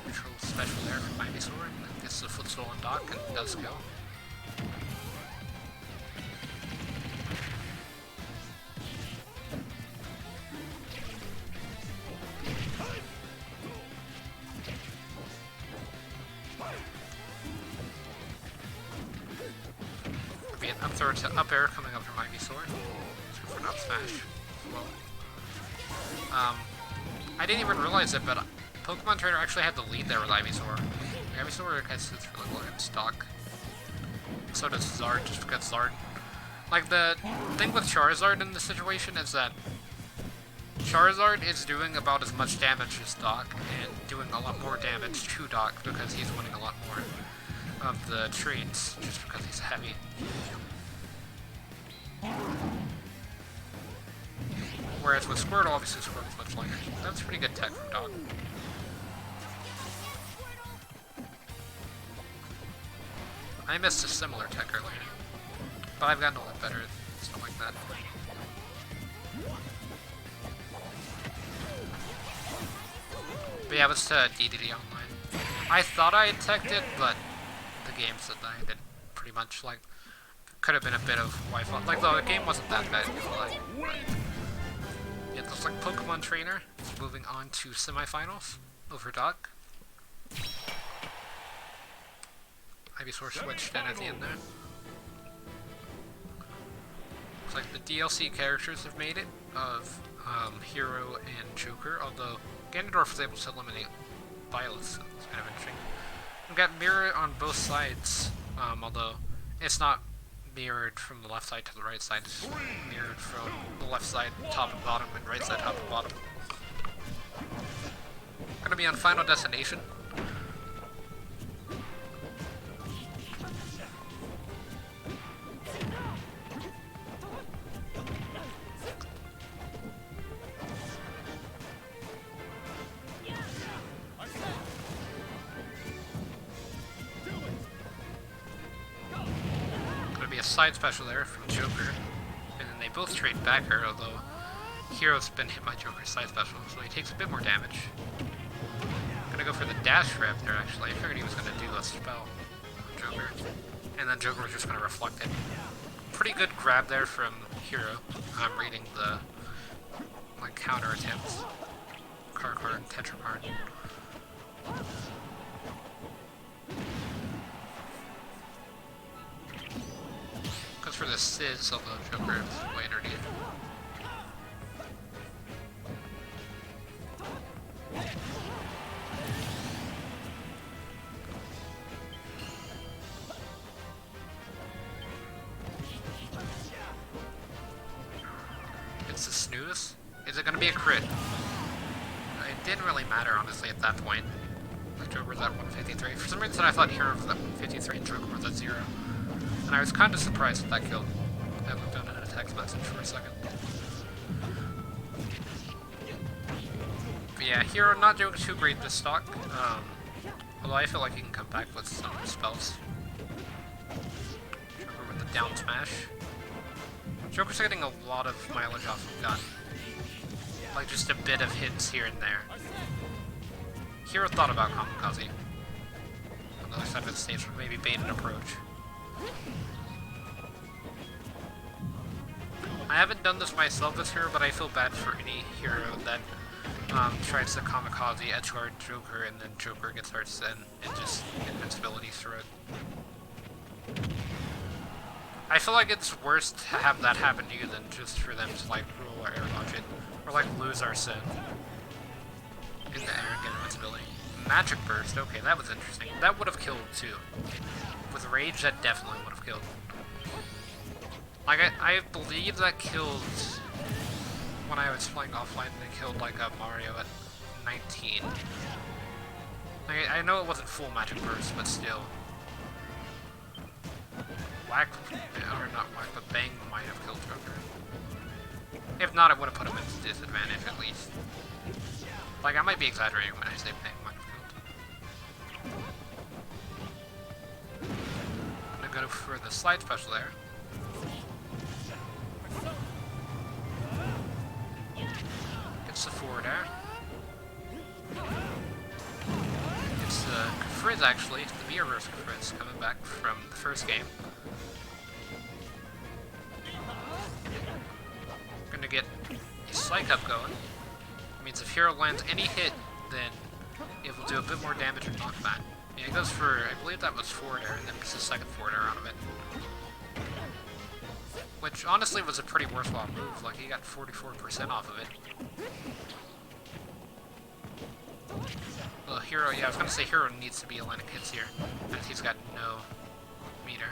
neutral special there from Ivysaur. Gets the footstool on Doc and does kill. Be an up throw to up air coming up from Ivysaur. For an up smash. Well, I didn't even realize it, but Pokemon Trainer actually had the lead there with Ivysaur. Ivysaur has sits really low in stock. So does Zard, just because Zard... Like, the thing with Charizard in this situation is that Charizard is doing about as much damage as Doc, and doing a lot more damage to Doc because he's winning a lot more of the treats, just because he's heavy. Whereas with Squirtle, obviously Squirtle's much lighter. That's pretty good tech from Doc. I missed a similar tech earlier, but I've gotten a lot better at stuff like that. But yeah, let's DDD Online. I thought I had teched it, but the game said that I did pretty much. Like, could have been a bit of Wi-Fi. Like, the game wasn't that bad, I feel like. But yeah, it looks like Pokemon Trainer. It's moving on to semifinals over Doc. Ivysaur switched in at the end there. Looks like the DLC characters have made it of Hero and Joker, although Ganondorf was able to eliminate Violet, so it's kind of interesting. We've got mirror on both sides, although it's not mirrored from the left side to the right side, it's mirrored from the left side top and bottom and right side top and bottom. Gonna be on Final Destination. Side special there from Joker, and then they both trade backer, although Hero's been hit by Joker's side special, so he takes a bit more damage. Gonna go for the dash grab there, actually. I figured he was gonna do a spell on Joker, and then Joker was just gonna reflect it. Pretty good grab there from Hero. I'm reading the counter attempts. Car card, Tetra card. For the Sizz, although Joker is way underneath. It's a snooze? Is it gonna be a crit? It didn't really matter, honestly, at that point. Like, Joker was at 153. For some reason, I thought Hero was at 153 and Joker was at 0. And I was kind of surprised that killed. I looked down at a text message for a second. But yeah, Hero not doing too great this stock. Although I feel like he can come back with some spells. Joker with the down smash. Joker's getting a lot of mileage off of gun. Like just a bit of hits here and there. Hero thought about Kamikaze. On the other side of the stage would maybe bait an approach. I haven't done this myself this hero, but I feel bad for any hero that tries to Kamikaze edge guard Joker and then Joker gets hurt and just invincibility through it. I feel like it's worse to have that happen to you than just for them to like roll or air dodge it, or like lose our Sin in the air and get invincibility. Magic Burst, okay, that was interesting. That would have killed too. With Rage, that definitely would have killed. Like, I believe that killed, when I was playing offline, they killed, like, a Mario at 19. Like, I know it wasn't full Magic Burst, but still. Whack, or not Whack, but Bang might have killed Joker. If not, it would have put him at disadvantage, at least. Like, I might be exaggerating when I say Bang might have killed. I'm gonna go for the slide special there. Gets the forward air. It's the Frizz actually, the Mirrorverse Frizz coming back from the first game. Gonna get a Psych Up going. Means if Hero lands any hit, then it will do a bit more damage and knockback. Yeah, it goes for, I believe that was forward air, and then just a second forward air out of it. Which honestly was a pretty worthwhile move, like he got 44% off of it. Well, Hero, yeah, I was gonna say Hero needs to be landing hits here, and he's got no meter.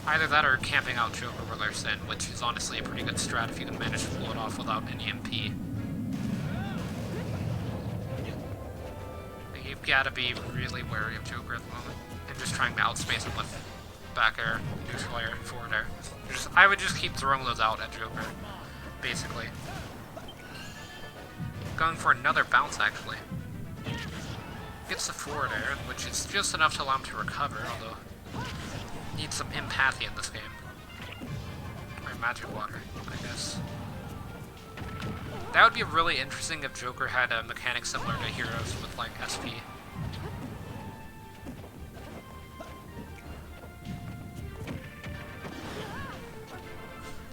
Either that or camping out Joker with their Sin, which is honestly a pretty good strat if you can manage to pull it off without any MP. You've gotta be really wary of Joker at the moment, and just trying to outspace him with back air, neutral air, and forward air. I would just keep throwing those out at Joker, basically. Going for another bounce, actually. Gets the forward air, which is just enough to allow him to recover, although needs some empathy in this game. Or magic water, I guess. That would be really interesting if Joker had a mechanic similar to Heroes with, like, SP.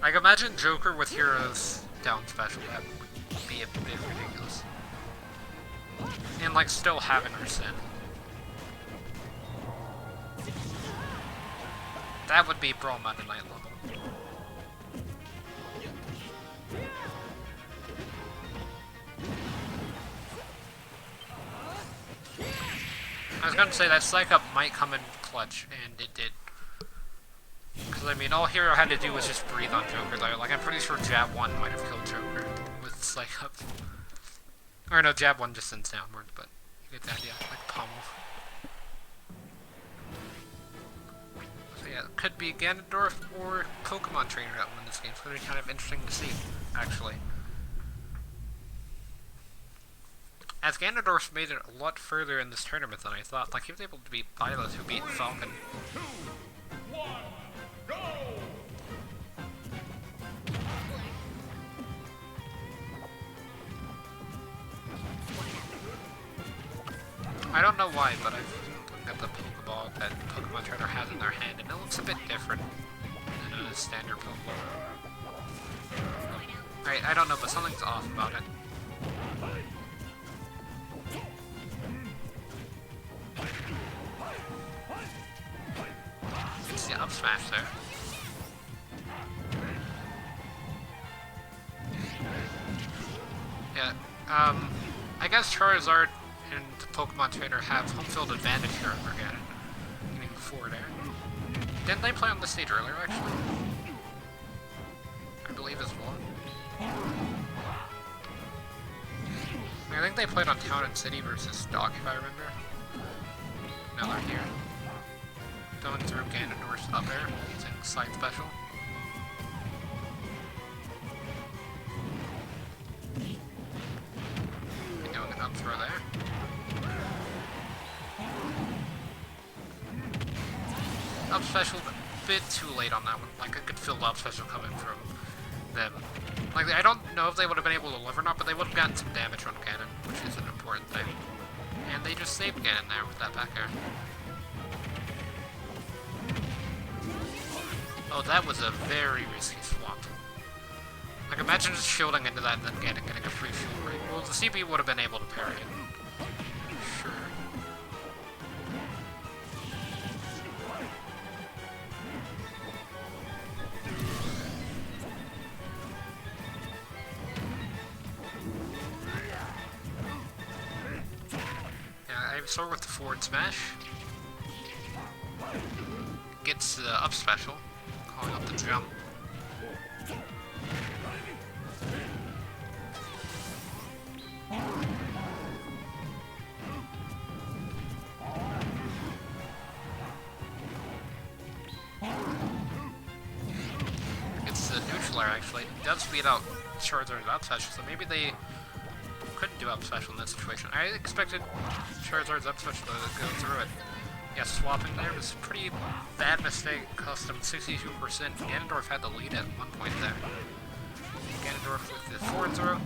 Like, imagine Joker with Heroes down special. That would be a bit ridiculous. And, like, still having her sin. That would be Brawl Meta Knight level. I was gonna say that Psych Up might come in clutch, and it did. Because, I mean, all Hero had to do was just breathe on Joker, though. Like, I'm pretty sure Jab 1 might have killed Joker with Psych Up. Or no, Jab 1 just sends downwards, but you get the idea. Like, pummel. So yeah, it could be Ganondorf or Pokemon Trainer that win this game. It's gonna be kind of interesting to see, actually. As Ganondorf made it a lot further in this tournament than I thought. Like, he was able to beat Byleth, who beat Falcon. 2, 1, go! I don't know why, but I've looked at the Pokeball that Pokemon Trainer has in their hand, and it looks a bit different than a standard Pokeball. I don't know, but something's off about it. It's the up smash there. Yeah, I guess Charizard and Pokemon Trainer have home field advantage here at Ganon, getting the forward air. Didn't they play on the stage earlier, actually? I believe as well. I think they played on Town and City versus Doc, if I remember. Now they're here. Going through Ganondorf's up air, using side special. Doing an up throw there. Up special, a bit too late on that one. Like, I could feel the up special coming from them. Like, I don't know if they would have been able to live or not, but they would have gotten some damage on Ganon, which is an important thing. And they just saved Ganon there with that back air. Oh, that was a very risky swap. Like, imagine just shielding into that and then Ganon getting a free shield ring. Well, the CB would have been able to parry it. Sure. Yeah, I saw with the forward smash. Gets the up special. Calling up the jump. It's the neutral air, actually. It does speed out Charizard's up special, so maybe they couldn't do up special in that situation. I expected Charizard's up special to go through it. Yeah, swapping there was a pretty bad mistake, cost him 62%. Ganondorf had the lead at one point there. Ganondorf with the forward throw.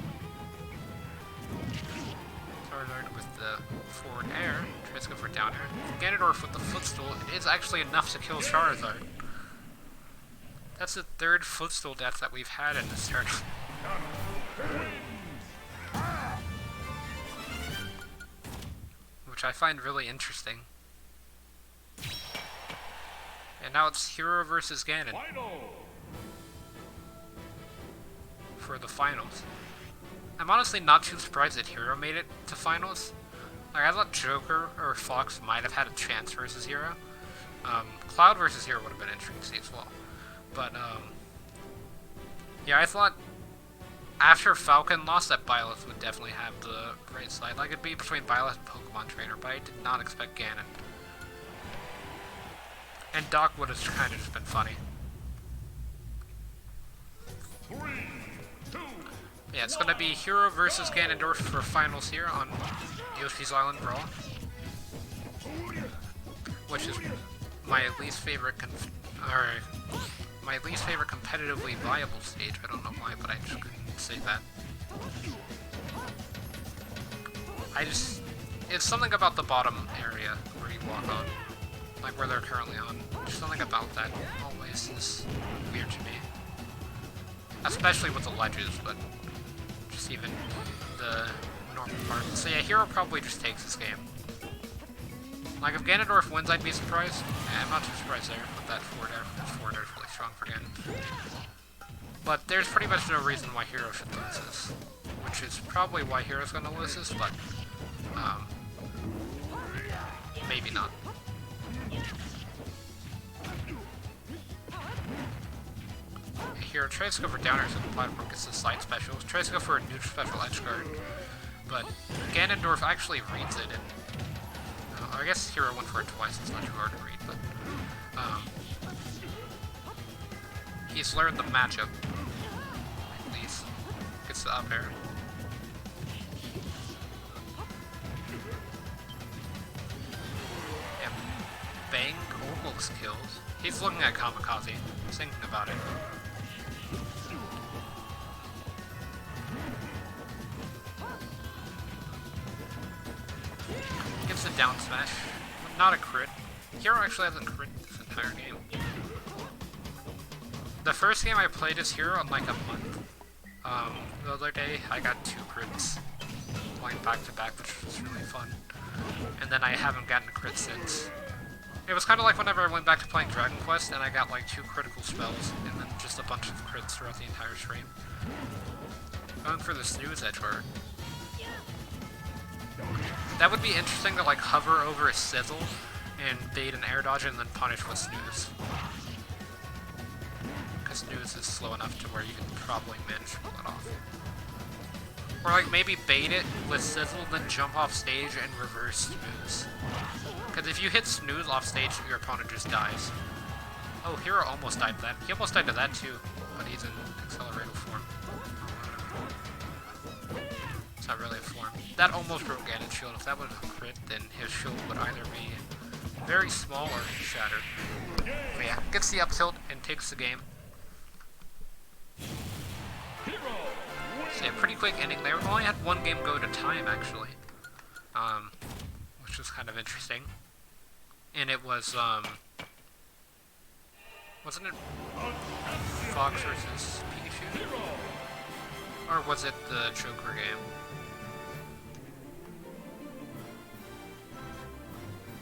Charizard with the forward air. Tries to go for down air. Ganondorf with the footstool. It is actually enough to kill Charizard. That's the third footstool death that we've had in this tournament. Which I find really interesting. And now it's Hero versus Ganon for the finals. I'm honestly not too surprised that Hero made it to finals. Like, I thought Joker or Fox might have had a chance versus Hero. Cloud versus Hero would have been interesting to see as well. But, yeah, I thought after Falcon lost that Byleth would definitely have the right side. Like, it'd be between Byleth and Pokemon Trainer, but I did not expect Ganon. And Doc would have kind of just been funny. 3, 2, Yeah, it's gonna be Hero versus Ganondorf for finals here on Yoshi's Island Brawl. Which is my least favorite competitively viable stage. I don't know why, but I just couldn't say that. It's something about the bottom area where you walk on. Like where they're currently on. Something about that always is weird to me. especially with the ledges, but just even the normal part. So yeah, Hero probably just takes this game. Like, if Ganondorf wins, I'd be surprised. Yeah, I'm not too surprised there with that forward air. That forward air is really strong for Ganon. But there's pretty much no reason why Hero should lose this. Which is probably why Hero's gonna lose this, but, maybe not. Hero tries to go for downers on the platform, gets the side specials, tries to go for a new special edge guard, but Ganondorf actually reads it, and I guess Hero went for it twice, it's not too hard to read, but he's learned the matchup, at least. Gets the up air. And Bang almost kills. He's looking at Kamikaze, thinking about it. Gives a down smash. Not a crit. Hero actually hasn't crit this entire game. The first game I played as Hero in like a month. The other day I got 2 crits. Playing back to back, which was really fun. And then I haven't gotten a crit since. It was kind of like whenever I went back to playing Dragon Quest and I got like 2 critical spells and then just a bunch of crits throughout the entire stream. Going for the snooze edge guard. That would be interesting to like hover over a sizzle and bait an air dodge and then punish with snooze. Because snooze is slow enough to where you can probably manage to pull it off. Or like maybe bait it with sizzle, then jump off stage and reverse snooze. Because if you hit snooze off stage, your opponent just dies. Oh, Hero almost died to that. He almost died to that too, but he's in accelerated form. It's not really a form. That almost broke Ganon's shield. If that was a crit, then his shield would either be very small or shattered. But yeah, gets the up tilt and takes the game. So yeah, pretty quick ending there. We only had 1 game go to time, actually. Which was kind of interesting. And it was, wasn't it Fox versus Pikachu? Or was it the Joker game?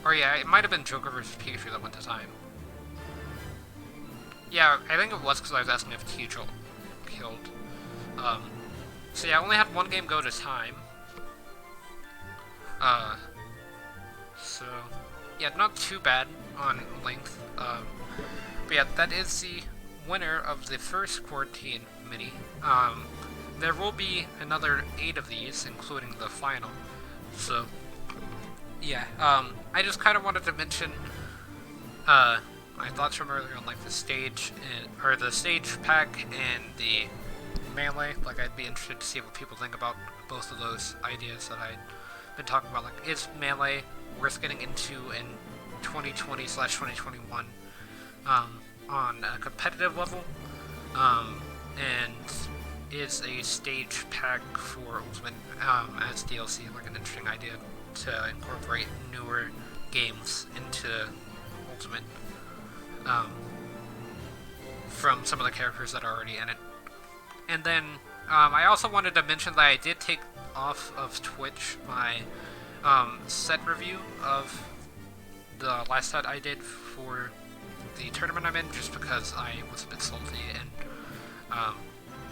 Or yeah, it might have been Joker versus Pikachu that went to time. Yeah, I think it was because I was asking if Teachel killed. So yeah, I only had 1 game go to time. So yeah, not too bad on length. But yeah, that is the winner of the first quarantine mini. There will be another 8 of these, including the final. So yeah, I just kind of wanted to mention my thoughts from earlier on like the stage or the stage pack and the melee. Like, I'd be interested to see what people think about both of those ideas that I'd been talking about. Like, is melee worth getting into in 2020/2021 on a competitive level? And is a stage pack for Ultimate as DLC like an interesting idea to incorporate newer games into Ultimate from some of the characters that are already in it. And then I also wanted to mention that I did take off of Twitch my set review of the last set I did for the tournament I'm in, just because I was a bit salty and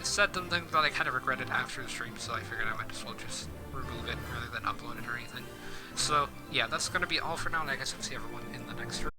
said some things that I kind of regretted after the stream, so I figured I might as well just remove it rather than upload it or anything. So yeah, that's going to be all for now, and I guess I'll see everyone in the next stream.